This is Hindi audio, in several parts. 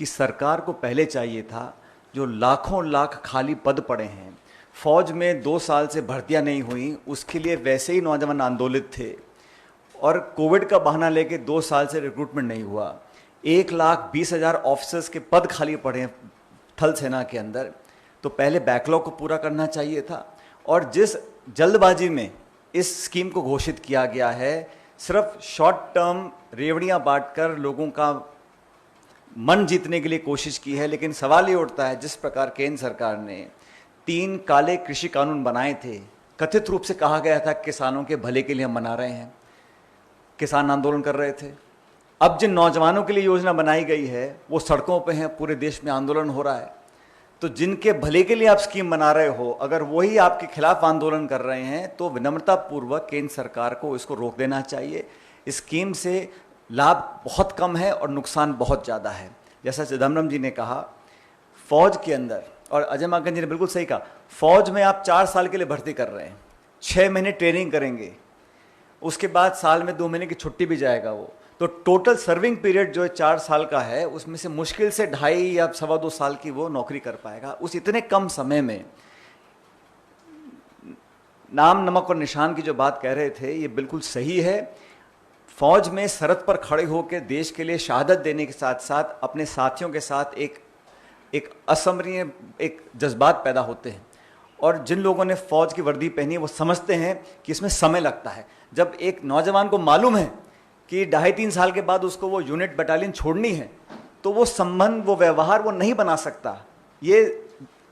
कि सरकार को पहले चाहिए था, जो लाखों लाख खाली पद पड़े हैं, फौज में 2 साल से भर्तियां नहीं हुई, उसके लिए वैसे ही नौजवान आंदोलित थे और कोविड का बहाना लेके 2 साल से रिक्रूटमेंट नहीं हुआ। 1,20,000 ऑफिसर्स के पद खाली पड़े हैं थल सेना के अंदर, तो पहले बैकलॉग को पूरा करना चाहिए था। और जिस जल्दबाजी में इस स्कीम को घोषित किया गया है, सिर्फ शॉर्ट टर्म रेवड़ियां बांटकर लोगों का मन जीतने के लिए कोशिश की है। लेकिन सवाल ये उठता है, जिस प्रकार केंद्र सरकार ने 3 काले कृषि कानून बनाए थे, कथित रूप से कहा गया था किसानों के भले के लिए हम बना रहे हैं, किसान आंदोलन कर रहे थे। अब जिन नौजवानों के लिए योजना बनाई गई है वो सड़कों पे हैं, पूरे देश में आंदोलन हो रहा है। तो जिनके भले के लिए आप स्कीम बना रहे हो, अगर वही आपके खिलाफ आंदोलन कर रहे हैं, तो विनम्रतापूर्वक केंद्र सरकार को इसको रोक देना चाहिए। इस स्कीम से लाभ बहुत कम है और नुकसान बहुत ज़्यादा है। जैसा चिदम्बरम जी ने कहा, फौज के अंदर, और अजय माकन जी ने बिल्कुल सही कहा, फौज में आप 4 साल के लिए भर्ती कर रहे हैं, 6 महीने ट्रेनिंग करेंगे, उसके बाद साल में 2 महीने की छुट्टी भी जाएगा वो, तो टोटल सर्विंग पीरियड जो 4 साल का है, उसमें से मुश्किल से 2.5 या 2.25 साल की वो नौकरी कर पाएगा। उस इतने कम समय में नाम नमक और निशान की जो बात कह रहे थे, ये बिल्कुल सही है। फौज में सरहद पर खड़े होकर देश के लिए शहादत देने के साथ साथ अपने साथियों के साथ एक असमरणीय एक जज्बात पैदा होते हैं। और जिन लोगों ने फौज की वर्दी पहनी है वो समझते हैं कि इसमें समय लगता है। जब एक नौजवान को मालूम है कि 2.5-3 साल के बाद उसको वो यूनिट बटालियन छोड़नी है, तो वो संबंध, वो व्यवहार वो नहीं बना सकता, ये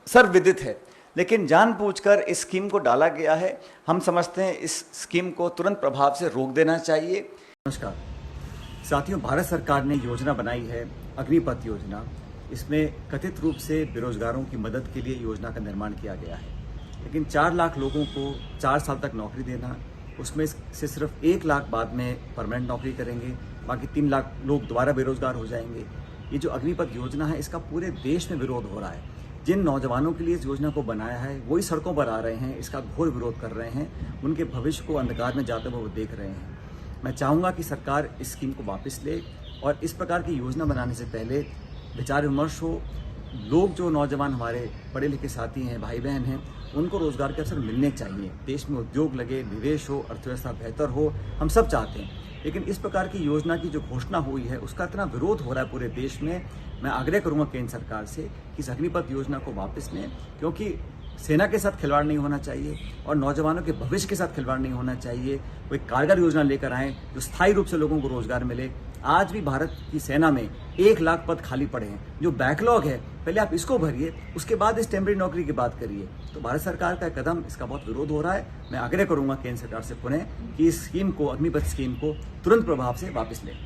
सर्वविदित है। लेकिन जानबूझकर इस स्कीम को डाला गया है। हम समझते हैं इस स्कीम को तुरंत प्रभाव से रोक देना चाहिए। नमस्कार साथियों, भारत सरकार ने योजना बनाई है अग्निपथ योजना। इसमें कथित रूप से बेरोजगारों की मदद के लिए योजना का निर्माण किया गया है। लेकिन 4 लाख लोगों को 4 साल तक नौकरी देना, उसमें से सिर्फ 1 लाख बाद में परमानेंट नौकरी करेंगे, बाकी 3 लाख लोग दोबारा बेरोजगार हो जाएंगे। ये जो अग्निपथ योजना है, इसका पूरे देश में विरोध हो रहा है। जिन नौजवानों के लिए इस योजना को बनाया है वही सड़कों पर आ रहे हैं, इसका घोर विरोध कर रहे हैं, उनके भविष्य को अंधकार में जाते हुए वो देख रहे हैं। मैं चाहूँगा कि सरकार इस स्कीम को वापस ले और इस प्रकार की योजना बनाने से पहले विचार विमर्श हो। लोग, जो नौजवान हमारे पढ़े लिखे साथी हैं, भाई बहन हैं, उनको रोजगार के अवसर मिलने चाहिए, देश में उद्योग लगे, निवेश हो, अर्थव्यवस्था बेहतर हो, हम सब चाहते हैं। लेकिन इस प्रकार की योजना की जो घोषणा हुई है उसका इतना विरोध हो रहा है पूरे देश में। मैं आग्रह करूंगा केंद्र सरकार से कि इस अग्निपथ योजना को वापस लें, क्योंकि सेना के साथ खिलवाड़ नहीं होना चाहिए और नौजवानों के भविष्य के साथ खिलवाड़ नहीं होना चाहिए। कोई कारगर योजना लेकर आए जो स्थायी रूप से लोगों को रोजगार मिले। आज भी भारत की सेना में 1 लाख पद खाली पड़े हैं, जो बैकलॉग है, पहले आप इसको भरिए, उसके बाद इस टेम्परेरी नौकरी की बात करिए। तो भारत सरकार का कदम, इसका बहुत विरोध हो रहा है। मैं आग्रह करूंगा केंद्र सरकार से पुनः कि इस स्कीम को, अग्निपथ स्कीम को तुरंत प्रभाव से वापस लें।